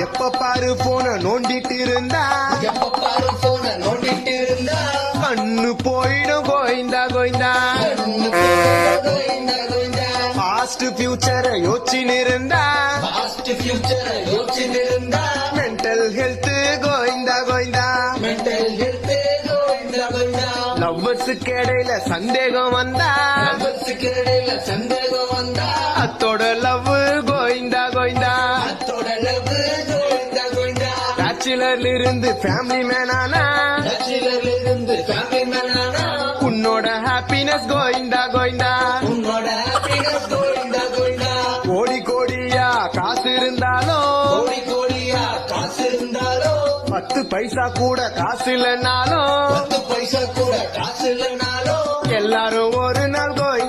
எப்ப பாரு போன நோண்டிட்டு இருந்தா கண்ணு போயிடும் கோயிந்தா கோயிந்தா பாஸ்ட் ஃபியூச்சரை யோசிச்சு இருந்தா மென்டல் ஹெல்த் கோயிந்தா கோயிந்தா லவ்வர்ஸுக்கு இடையில சந்தேகம் வந்தா அத்தோட லவ் கோயிந்தா கோயிந்தா பேச்சுலர்ல இருந்து ஃபேமிலி மேனானா உன்னோட ஹாப்பினஸ் கோயிந்தா கோயிந்தா கோடி கோடியா காசு இருந்தாலும் 10 பைசா கூட காசு இல்லைனாலும் எல்லாரும் ஒரு நாள் கோயிந்தா